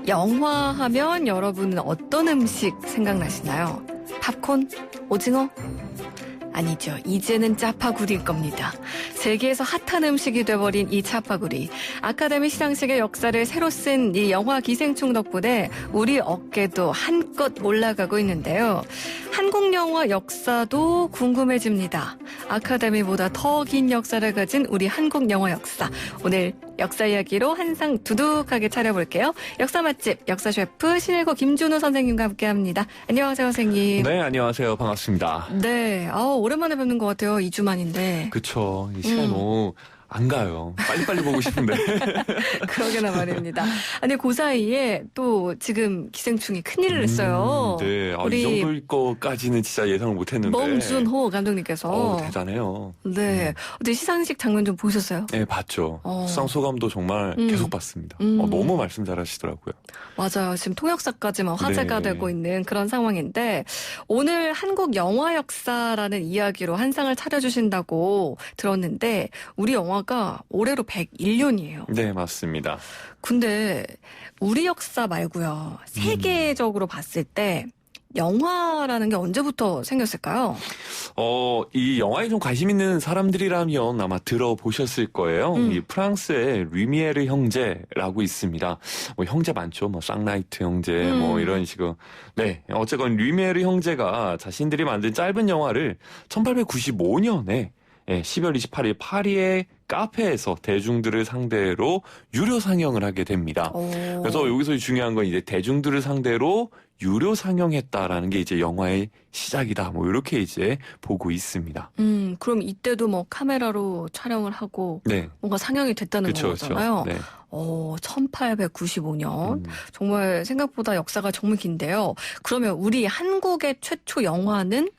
영화 하면 여러분은 어떤 음식 생각나시나요? 팝콘? 오징어? 아니죠. 이제는 짜파구리일 겁니다. 세계에서 핫한 음식이 돼버린 이 짜파구리. 아카데미 시상식의 역사를 새로 쓴 이 영화 기생충 덕분에 우리 어깨도 한껏 올라가고 있는데요. 한국 영화 역사도 궁금해집니다. 아카데미보다 더 긴 역사를 가진 우리 한국 영화 역사. 오늘 역사 이야기로 한 상 두둑하게 차려볼게요. 역사 맛집, 역사 셰프 신일고 김준우 선생님과 함께합니다. 안녕하세요, 선생님. 네, 안녕하세요. 반갑습니다. 네, 오랜만에 뵙는 것 같아요. 2주 만인데. 그쵸. 이 시간이 너무 안 가요. 빨리빨리 보고 싶은데. 그러게나 말입니다. 아니, 그 사이에 또 지금 기생충이 큰일을 했어요. 네, 이 정도일 거까지는 진짜 예상을 못했는데. 멍준호 감독님께서. 대단해요. 네. 어제 시상식 장면 좀 보셨어요? 네, 봤죠. 수상 소감도 정말 계속 봤습니다. 너무 말씀 잘하시더라고요. 맞아요. 지금 통역사까지 막 화제가 네. 되고 있는 그런 상황인데 오늘 한국 영화 역사라는 이야기로 한 상을 차려주신다고 들었는데 우리 영화가 올해로 101년이에요. 네, 맞습니다. 근데 우리 역사 말고요. 세계적으로 봤을 때 영화라는 게 언제부터 생겼을까요? 이 영화에 좀 관심 있는 사람들이라면 아마 들어보셨을 거예요. 이 프랑스의 루미에르 형제라고 있습니다. 뭐 형제 많죠. 뭐 쌍라이트 형제 뭐 이런 식으로. 네, 어쨌건 루미에르 형제가 자신들이 만든 짧은 영화를 1895년에 12월 28일 파리의 카페에서 대중들을 상대로 유료 상영을 하게 됩니다. 그래서 여기서 중요한 건 이제 대중들을 상대로 유료 상영했다라는 게 이제 영화의 시작이다. 뭐 이렇게 이제 보고 있습니다. 그럼 이때도 뭐 카메라로 촬영을 하고 네. 뭔가 상영이 됐다는 거잖아요. 네. 1895년. 정말 생각보다 역사가 정말 긴데요. 그러면 우리 한국의 최초 영화는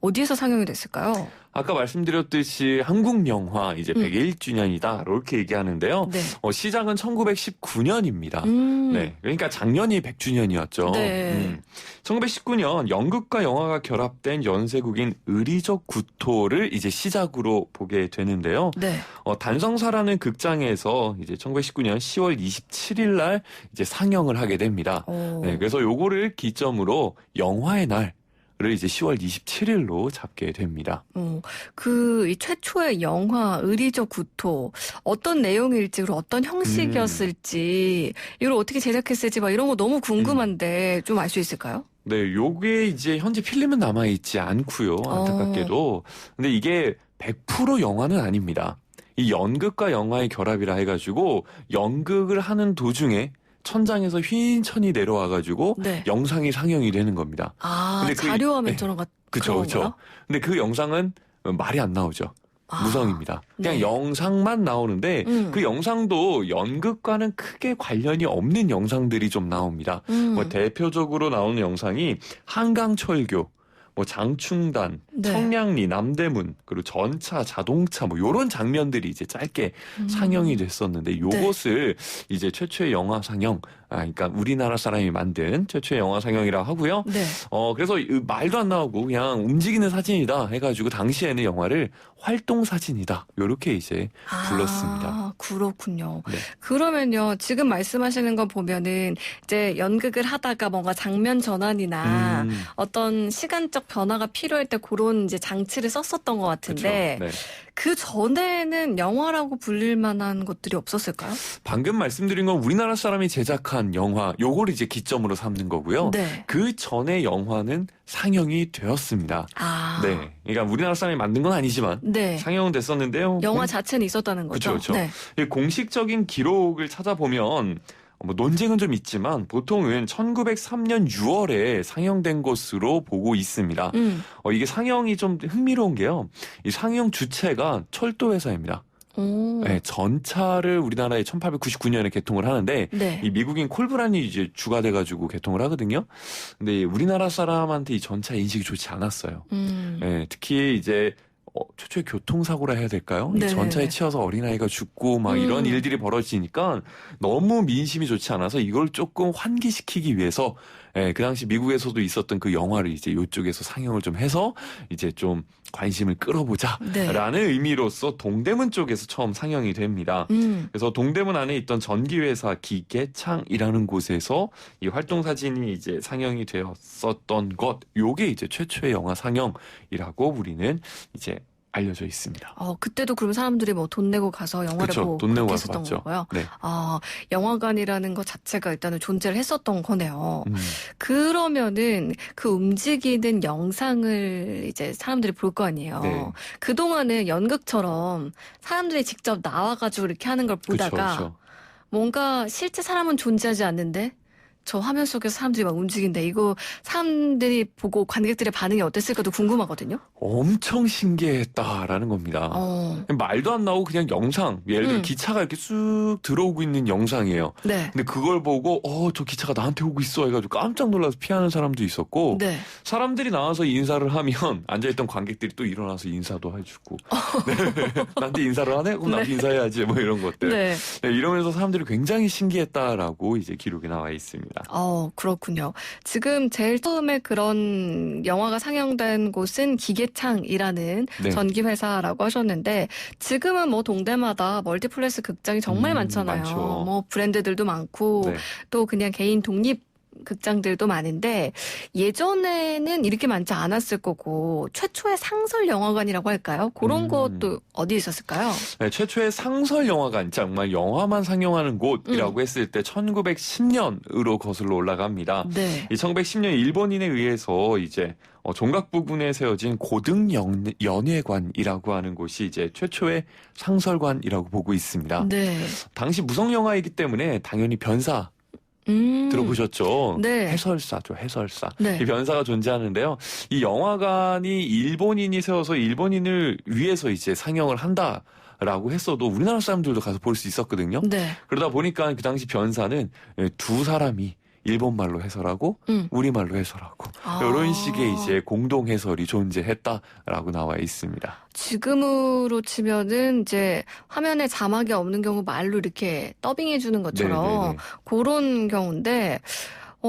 어디에서 상영이 됐을까요? 아까 말씀드렸듯이 한국 영화 이제 101주년이다 이렇게 얘기하는데요. 네. 시작은 1919년입니다. 네, 그러니까 작년이 100주년이었죠. 네. 1919년 연극과 영화가 결합된 연쇄극인 의리적 구토를 이제 시작으로 보게 되는데요. 네. 단성사라는 극장에서 이제 1919년 10월 27일 날 이제 상영을 하게 됩니다. 네, 그래서 요거를 기점으로 영화의 날 를 이제 10월 27일로 잡게 됩니다. 이 최초의 영화 의리적 구토 어떤 내용일지 그리고 어떤 형식이었을지 이걸 어떻게 제작했을지 막 이런 거 너무 궁금한데 좀 알 수 있을까요? 네, 요게 이제 현재 필름은 남아 있지 않고요. 안타깝게도. 근데 이게 100% 영화는 아닙니다. 이 연극과 영화의 결합이라 해가지고 연극을 하는 도중에 천장에서 흰 천이 내려와가지고 네. 영상이 상영이 되는 겁니다. 근데 자료화면처럼 그쵸. 근데 그 영상은 말이 안 나오죠. 무성입니다. 그냥 네. 영상만 나오는데 그 영상도 연극과는 크게 관련이 없는 영상들이 좀 나옵니다. 뭐 대표적으로 나오는 영상이 한강철교, 뭐 장충단, 네. 청량리, 남대문, 그리고 전차, 자동차 뭐 이런 장면들이 이제 짧게 상영이 됐었는데 요것을 이제 최초의 영화 상영, 그러니까 우리나라 사람이 만든 최초의 영화 상영이라고 하고요. 네. 그래서 말도 안 나오고 그냥 움직이는 사진이다 해가지고 당시에는 영화를 활동 사진이다 이렇게 이제 불렀습니다. 그렇군요. 네. 그러면요 지금 말씀하시는 거 보면은 이제 연극을 하다가 뭔가 장면 전환이나 어떤 시간적 변화가 필요할 때 그런 이제 장치를 썼었던 것 같은데 네. 그 전에는 영화라고 불릴 만한 것들이 없었을까요? 방금 말씀드린 건 우리나라 사람이 제작한 영화, 요걸 이제 기점으로 삼는 거고요. 네. 그 전에 영화는 상영이 되었습니다. 네. 그러니까 우리나라 사람이 만든 건 아니지만 네. 상영은 됐었는데요. 영화 자체는 있었다는 거죠. 그렇죠. 네. 공식적인 기록을 찾아보면 뭐 논쟁은 좀 있지만 보통은 1903년 6월에 상영된 것으로 보고 있습니다. 이게 상영이 좀 흥미로운 게요. 이 상영 주체가 철도회사입니다. 네, 전차를 우리나라에 1899년에 개통을 하는데 네. 이 미국인 콜브란이 이제 주가 돼가지고 개통을 하거든요. 근데 우리나라 사람한테 이 전차 인식이 좋지 않았어요. 네, 특히 이제 최초의 교통사고라 해야 될까요? 이 전차에 치여서 어린아이가 죽고 막 이런 일들이 벌어지니까 너무 민심이 좋지 않아서 이걸 조금 환기시키기 위해서 예, 그 당시 미국에서도 있었던 그 영화를 이제 이쪽에서 상영을 좀 해서 이제 좀 관심을 끌어보자라는 네. 의미로서 동대문 쪽에서 처음 상영이 됩니다. 그래서 동대문 안에 있던 전기회사 기계창이라는 곳에서 이 활동 사진이 이제 상영이 되었었던 것, 요게 이제 최초의 영화 상영이라고 우리는 이제 알려져 있습니다. 그때도 그럼 사람들이 뭐 돈 내고 가서 영화를 그쵸, 보고 돈 내고 그렇게 가서 했었던 봤죠. 거고요. 네. 영화관이라는 것 자체가 일단은 존재를 했었던 거네요. 음. 그러면은 그 움직이는 영상을 이제 사람들이 볼 거 아니에요. 네. 그동안은 연극처럼 사람들이 직접 나와가지고 이렇게 하는 걸 보다가 그쵸. 뭔가 실제 사람은 존재하지 않는데 저 화면 속에서 사람들이 막 움직인다. 이거 사람들이 보고 관객들의 반응이 어땠을까도 궁금하거든요. 엄청 신기했다라는 겁니다. 말도 안 나오고 그냥 영상, 예를 들어 기차가 이렇게 쑥 들어오고 있는 영상이에요. 네. 근데 그걸 보고 저 기차가 나한테 오고 있어 해가지고 깜짝 놀라서 피하는 사람도 있었고 네. 사람들이 나와서 인사를 하면 앉아있던 관객들이 또 일어나서 인사도 해주고 네. 나한테 인사를 하네? 그럼 나도 네. 인사해야지 뭐 이런 것들. 네. 네, 이러면서 사람들이 굉장히 신기했다라고 이제 기록이 나와 있습니다. 그렇군요. 지금 제일 처음에 그런 영화가 상영된 곳은 기계창이라는 네. 전기회사라고 하셨는데 지금은 뭐 동대마다 멀티플렉스 극장이 정말 많잖아요. 많죠. 뭐 브랜드들도 많고 네. 또 그냥 개인 독립 극장들도 많은데 예전에는 이렇게 많지 않았을 거고 최초의 상설 영화관이라고 할까요? 그런 것도 어디 있었을까요? 네, 최초의 상설 영화관, 정말 영화만 상영하는 곳이라고 했을 때 1910년으로 거슬러 올라갑니다. 네. 이 1910년 일본인에 의해서 이제 종각 부근에 세워진 고등연예관이라고 하는 곳이 이제 최초의 상설관이라고 보고 있습니다. 네. 당시 무성 영화이기 때문에 당연히 변사 들어보셨죠? 네. 해설사죠, 해설사. 네. 이 변사가 존재하는데요. 이 영화관이 일본인이 세워서 일본인을 위해서 이제 상영을 한다라고 했어도 우리나라 사람들도 가서 볼 수 있었거든요. 네. 그러다 보니까 그 당시 변사는 두 사람이 일본말로 해설하고 우리말로 해설하고 이런 식의 이제 공동 해설이 존재했다라고 나와 있습니다. 지금으로 치면은 이제 화면에 자막이 없는 경우 말로 이렇게 더빙해 주는 것처럼 네네네. 그런 경우인데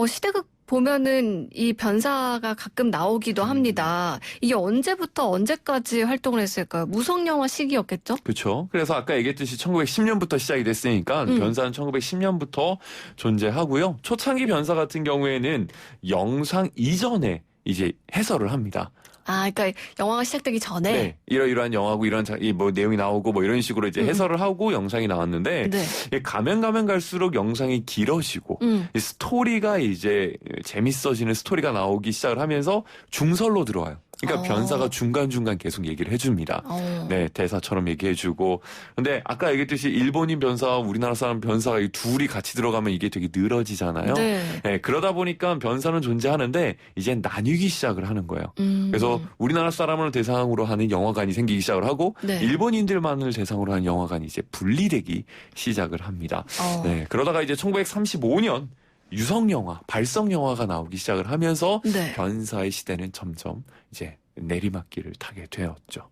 시대극 보면은 이 변사가 가끔 나오기도 합니다. 이게 언제부터 언제까지 활동을 했을까요? 무성영화 시기였겠죠? 그렇죠. 그래서 아까 얘기했듯이 1910년부터 시작이 됐으니까 변사는 1910년부터 존재하고요. 초창기 변사 같은 경우에는 영상 이전에 이제 해설을 합니다. 그러니까 영화가 시작되기 전에. 네, 이러이러한 영화고 이런 뭐 내용이 나오고 뭐 이런 식으로 이제 해설을 하고 영상이 나왔는데 네. 가면 갈수록 영상이 길어지고 이 스토리가 이제 재밌어지는 스토리가 나오기 시작을 하면서 중설로 들어와요. 그러니까 변사가 중간중간 계속 얘기를 해줍니다. 네, 대사처럼 얘기해주고. 근데 아까 얘기했듯이 일본인 변사와 우리나라 사람 변사가 이 둘이 같이 들어가면 이게 되게 늘어지잖아요. 네. 네, 그러다 보니까 변사는 존재하는데 이제 나뉘기 시작을 하는 거예요. 그래서 우리나라 사람을 대상으로 하는 영화관이 생기기 시작을 하고 네. 일본인들만을 대상으로 하는 영화관이 이제 분리되기 시작을 합니다. 네, 그러다가 이제 1935년 유성영화, 발성영화가 나오기 시작을 하면서 네. 변사의 시대는 점점 이제 내리막길을 타게 되었죠.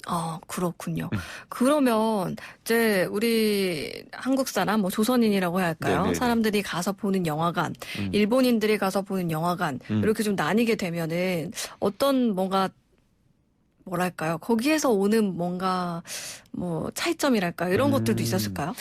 그렇군요. 그러면 이제 우리 한국 사람, 뭐 조선인이라고 해야 할까요? 네네네. 사람들이 가서 보는 영화관, 일본인들이 가서 보는 영화관 이렇게 좀 나뉘게 되면은 어떤 뭔가 뭐랄까요? 거기에서 오는 뭔가 뭐 차이점이랄까요? 이런 것들도 있었을까요?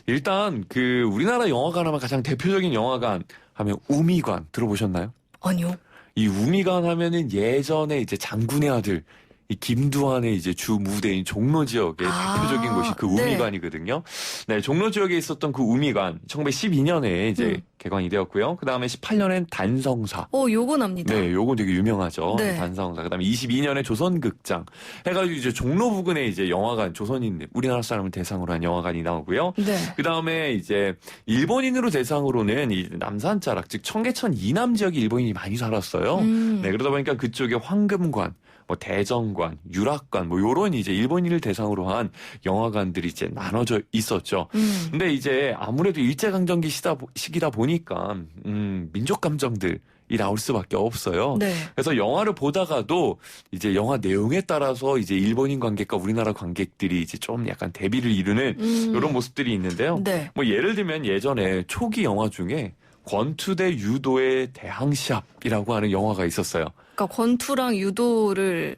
일단 그 우리나라 영화관 하면 가장 대표적인 영화관 하면 우미관 들어보셨나요? 아니요. 이 우미관 하면은 예전에 이제 장군의 아들 이 김두한의 이제 주 무대인 종로 지역의 대표적인 곳이 그 네. 우미관이거든요. 네, 종로 지역에 있었던 그 우미관 1912년에 이제 개관이 되었고요. 그 다음에 18년엔 단성사. 요건 압니다. 네, 요건 되게 유명하죠. 네. 단성사. 그다음에 22년에 조선극장 해가지고 이제 종로 부근에 이제 영화관 조선인 우리나라 사람을 대상으로 한 영화관이 나오고요. 네. 그 다음에 이제 일본인으로 대상으로는 이 남산자락 즉 청계천 이남 지역에 일본인이 많이 살았어요. 네, 그러다 보니까 그쪽에 황금관, 뭐 대정관, 유락관, 뭐 요런 이제 일본인을 대상으로 한 영화관들이 이제 나눠져 있었죠. 근데 이제 아무래도 일제강점기 시기다 보니까 민족 감정들이 나올 수밖에 없어요. 네. 그래서 영화를 보다가도 이제 영화 내용에 따라서 이제 일본인 관객과 우리나라 관객들이 이제 좀 약간 대비를 이루는 이런 모습들이 있는데요. 네. 뭐 예를 들면 예전에 초기 영화 중에 권투 대 유도의 대항시합이라고 하는 영화가 있었어요. 그러니까 권투랑 유도를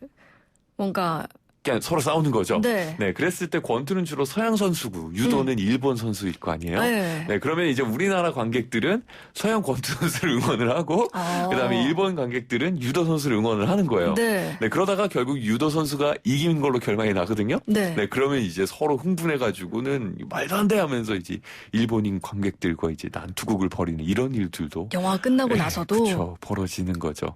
뭔가 그냥 서로 싸우는 거죠. 네. 네, 그랬을 때 권투는 주로 서양 선수고 유도는 일본 선수일 거 아니에요. 네. 네, 그러면 이제 우리나라 관객들은 서양 권투 선수를 응원을 하고 그다음에 일본 관객들은 유도 선수를 응원을 하는 거예요. 네. 네, 그러다가 결국 유도 선수가 이긴 걸로 결말이 나거든요. 네. 네, 그러면 이제 서로 흥분해가지고는 말도 안 돼 하면서 이제 일본인 관객들과 이제 난투극을 벌이는 이런 일들도 영화 끝나고 나서도 그렇죠, 벌어지는 거죠.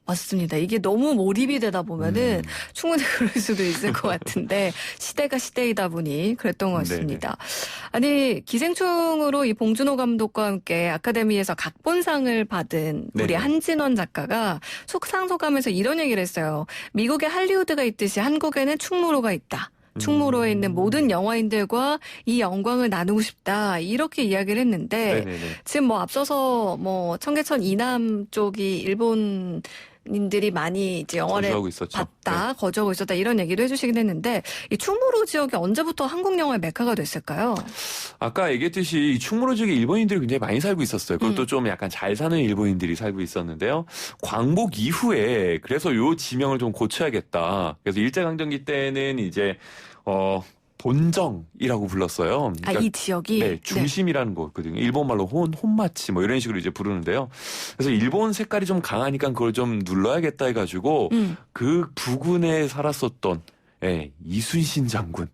맞습니다. 이게 너무 몰입이 되다 보면은 충분히 그럴 수도 있을 것 같은데 시대가 시대이다 보니 그랬던 것 같습니다. 아니 기생충으로 이 봉준호 감독과 함께 아카데미에서 각본상을 받은 우리 네네. 한진원 작가가 속상소감에서 이런 얘기를 했어요. 미국에 할리우드가 있듯이 한국에는 충무로가 있다. 충무로에 있는 모든 영화인들과 이 영광을 나누고 싶다. 이렇게 이야기를 했는데 네네네. 지금 뭐 앞서서 뭐 청계천 이남 쪽이 일본인들이 많이 이제 영화를 거주하고 있었죠. 봤다, 거주하고 있었다 이런 얘기도 해주시긴 했는데 이 충무로 지역이 언제부터 한국 영화의 메카가 됐을까요? 아까 얘기했듯이 이 충무로 지역에 일본인들이 굉장히 많이 살고 있었어요. 그것도 좀 약간 잘 사는 일본인들이 살고 있었는데요. 광복 이후에 그래서 요 지명을 좀 고쳐야겠다. 그래서 일제강점기 때는 이제 본정이라고 불렀어요. 그러니까 이 지역이? 네, 중심이라는 거거든요. 일본말로 혼마치 뭐 이런 식으로 이제 부르는데요. 그래서 일본 색깔이 좀 강하니까 그걸 좀 눌러야겠다 해가지고 그 부근에 살았었던 이순신 장군.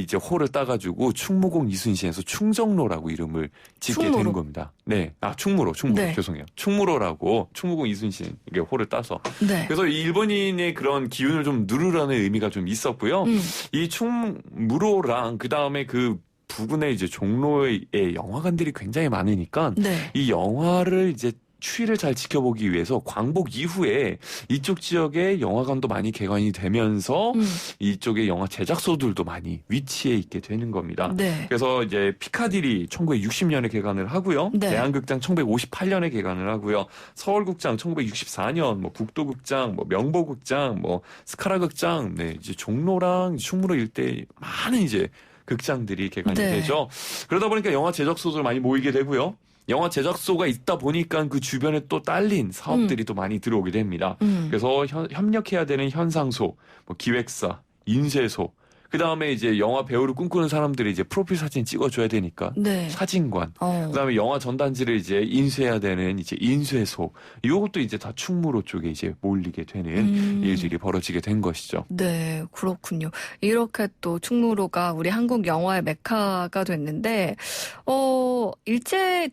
이제 호를 따가지고 충무공 이순신에서 충정로라고 이름을 짓게 충무로. 되는 겁니다. 네, 충무로, 네. 죄송해요. 충무로라고 충무공 이순신 이게 호를 따서. 네. 그래서 이 일본인의 그런 기운을 좀 누르라는 의미가 좀 있었고요. 이 충무로랑 그 다음에 그 부근에 이제 종로의 영화관들이 굉장히 많으니까 네. 이 영화를 이제 추이를 잘 지켜보기 위해서 광복 이후에 이쪽 지역에 영화관도 많이 개관이 되면서 이쪽에 영화 제작소들도 많이 위치해 있게 되는 겁니다. 네. 그래서 이제 피카디리 1960년에 개관을 하고요. 네. 대한극장 1958년에 개관을 하고요. 서울극장 1964년, 뭐 국도극장, 뭐 명보극장, 뭐 스카라극장, 네, 이제 종로랑 충무로 일대 많은 이제 극장들이 개관이 네. 되죠. 그러다 보니까 영화 제작소들 많이 모이게 되고요. 영화 제작소가 있다 보니까 그 주변에 또 딸린 사업들이 또 많이 들어오게 됩니다. 그래서 협력해야 되는 현상소, 뭐 기획사, 인쇄소, 그 다음에 이제 영화 배우를 꿈꾸는 사람들이 이제 프로필 사진 찍어줘야 되니까 네. 사진관, 그 다음에 영화 전단지를 이제 인쇄해야 되는 이제 인쇄소, 이것도 이제 다 충무로 쪽에 이제 몰리게 되는 일들이 벌어지게 된 것이죠. 네, 그렇군요. 이렇게 또 충무로가 우리 한국 영화의 메카가 됐는데,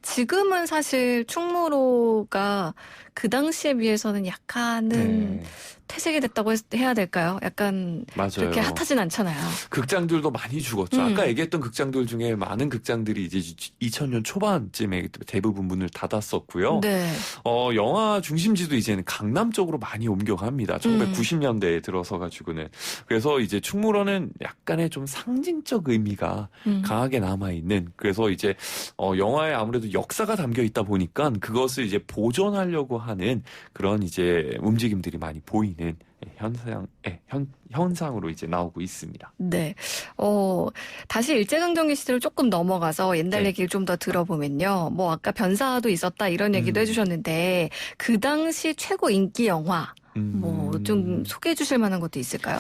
지금은 사실 충무로가 그 당시에 비해서는 약간은 네. 퇴색이 됐다고 해야 될까요? 약간 맞아요. 그렇게 핫하진 않잖아요. 극장들도 많이 죽었죠. 아까 얘기했던 극장들 중에 많은 극장들이 이제 2000년 초반쯤에 대부분 문을 닫았었고요. 네. 영화 중심지도 이제는 강남 쪽으로 많이 옮겨갑니다. 1990년대에 들어서 가지고는. 그래서 이제 충무로는 약간의 좀 상징적 의미가 강하게 남아있는, 그래서 이제 영화에 아무래도 역사가 담겨 있다 보니까 그것을 이제 보존하려고 하는 그런 이제 움직임들이 많이 보이는 현상으로 이제 나오고 있습니다. 네. 다시 일제강점기 시대로 조금 넘어가서 옛날 네. 얘기를 좀 더 들어보면요. 뭐 아까 변사도 있었다 이런 얘기도 해주셨는데 그 당시 최고 인기 영화 뭐 좀 소개해 주실 만한 것도 있을까요?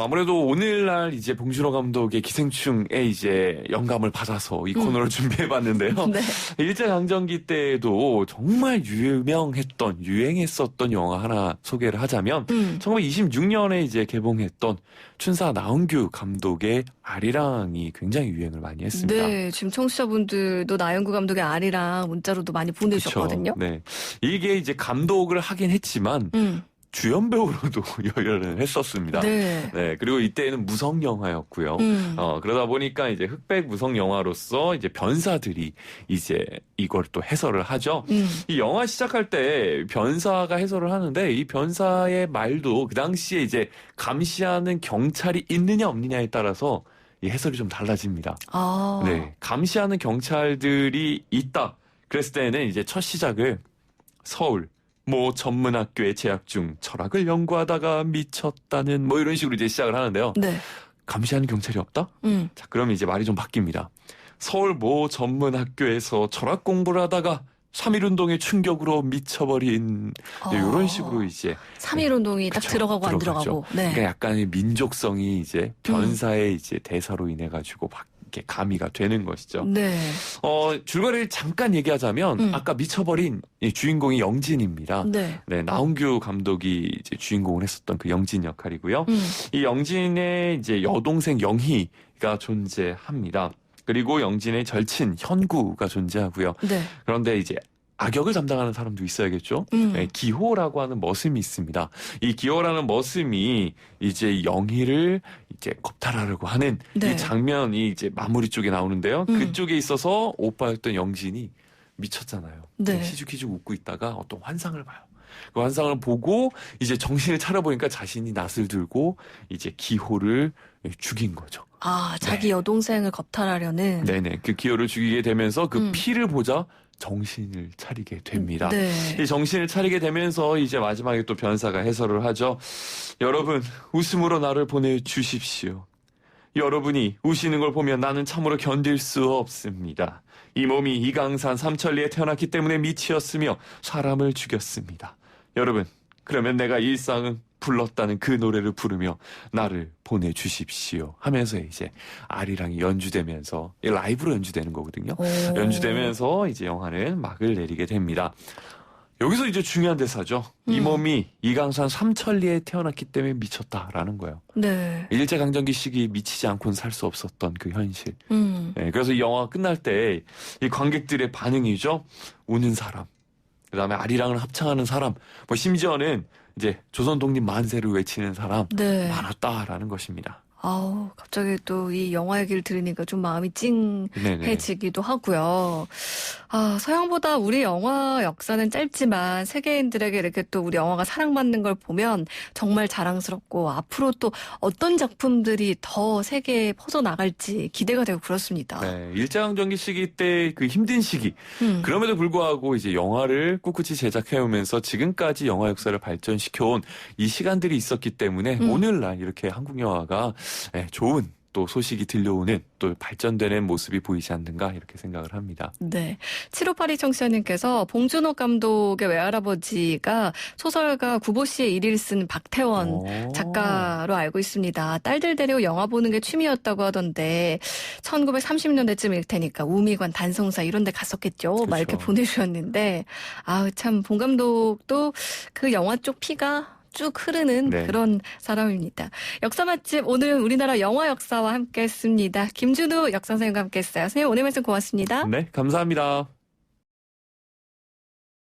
아무래도 오늘날 이제 봉준호 감독의 기생충에 이제 영감을 받아서 이 코너를 준비해봤는데요. 네. 일제강점기 때에도 정말 유행했었던 영화 하나 소개를 하자면 1926년에 이제 개봉했던 춘사 나은규 감독의 아리랑이 굉장히 유행을 많이 했습니다. 네, 지금 청취자분들도 나영구 감독의 아리랑 문자로도 많이 보내주셨거든요. 그쵸? 네, 이게 이제 감독을 하긴 했지만 주연 배우로도 열연을 했었습니다. 네. 네, 그리고 이때는 무성 영화였고요. 그러다 보니까 이제 흑백 무성 영화로서 이제 변사들이 이제 이걸 또 해설을 하죠. 이 영화 시작할 때 변사가 해설을 하는데 이 변사의 말도 그 당시에 이제 감시하는 경찰이 있느냐 없느냐에 따라서 이 해설이 좀 달라집니다. 네, 감시하는 경찰들이 있다. 그랬을 때는 이제 첫 시작을 서울 뭐 전문학교에 재학 중 철학을 연구하다가 미쳤다는 뭐 이런 식으로 이제 시작을 하는데요. 네. 감시하는 경찰이 없다? 자, 그러면 이제 말이 좀 바뀝니다. 서울 모 전문 학교에서 철학 공부를 하다가 3.1운동의 충격으로 미쳐버린 이런 식으로 이제 3.1운동이 딱 그쵸, 들어가고 안 들어가죠. 들어가고. 네. 그러니까 약간의 민족성이 이제 변사의 이제 대사로 인해 가지고 이렇게 가미가 되는 것이죠. 네. 줄거리를 잠깐 얘기하자면 아까 미쳐버린 이 주인공이 영진입니다. 네. 네, 나홍규 감독이 이제 주인공을 했었던 그 영진 역할이고요. 이 영진의 이제 여동생 영희가 존재합니다. 그리고 영진의 절친 현구가 존재하고요. 네. 그런데 이제 악역을 담당하는 사람도 있어야겠죠. 네, 기호라고 하는 머슴이 있습니다. 이 기호라는 머슴이 이제 영희를 이제 겁탈하려고 하는 네. 이 장면이 이제 마무리 쪽에 나오는데요. 그쪽에 있어서 오빠였던 영진이 미쳤잖아요. 네. 희죽희죽 웃고 있다가 어떤 환상을 봐요. 그 환상을 보고 이제 정신을 차려보니까 자신이 낯을 들고 이제 기호를 죽인 거죠. 아, 자기 네. 여동생을 겁탈하려는. 네네. 그 기호를 죽이게 되면서 그 피를 보자 정신을 차리게 됩니다. 네. 이 정신을 차리게 되면서 이제 마지막에 또 변사가 해설을 하죠. 여러분, 웃음으로 나를 보내주십시오. 여러분이 우시는 걸 보면 나는 참으로 견딜 수 없습니다. 이 몸이 이강산 삼천리에 태어났기 때문에 미치었으며 사람을 죽였습니다. 여러분, 그러면 내가 일상은 불렀다는 그 노래를 부르며 나를 보내주십시오 하면서 이제 아리랑이 연주되면서 라이브로 연주되는 거거든요. 오. 연주되면서 이제 영화는 막을 내리게 됩니다. 여기서 이제 중요한 대사죠. 이 몸이 이강산 삼천리에 태어났기 때문에 미쳤다라는 거예요. 네. 일제강점기 시기 미치지 않고는 살 수 없었던 그 현실. 네, 그래서 이 영화 끝날 때 이 관객들의 반응이죠. 우는 사람, 그다음에 아리랑을 합창하는 사람, 뭐 심지어는 이제 조선 독립 만세를 외치는 사람 네. 많았다라는 것입니다. 아우, 갑자기 또 이 영화 얘기를 들으니까 좀 마음이 네네. 찡해지기도 하고요. 아, 서양보다 우리 영화 역사는 짧지만 세계인들에게 이렇게 또 우리 영화가 사랑받는 걸 보면 정말 자랑스럽고 앞으로 또 어떤 작품들이 더 세계에 퍼져나갈지 기대가 되고 그렇습니다. 네, 일제강점기 시기 때 그 힘든 시기. 그럼에도 불구하고 이제 영화를 꿋꿋이 제작해오면서 지금까지 영화 역사를 발전시켜온 이 시간들이 있었기 때문에 오늘날 이렇게 한국 영화가 좋은 또 소식이 들려오는 또 발전되는 모습이 보이지 않는가 이렇게 생각을 합니다. 네. 7582 청취자님께서 봉준호 감독의 외할아버지가 소설가 구보씨의 일기를 쓴 박태원 작가로 알고 있습니다. 딸들 데리고 영화 보는 게 취미였다고 하던데 1930년대쯤일 테니까 우미관, 단성사 이런 데 갔었겠죠. 그렇죠. 막 이렇게 보내주셨는데 아, 참 봉 감독도 그 영화 쪽 피가 쭉 흐르는 네. 그런 사람입니다. 역사 맛집 오늘은 우리나라 영화 역사와 함께했습니다. 김준우 역사 선생님과 함께했어요. 선생님 오늘 말씀 고맙습니다. 네, 감사합니다.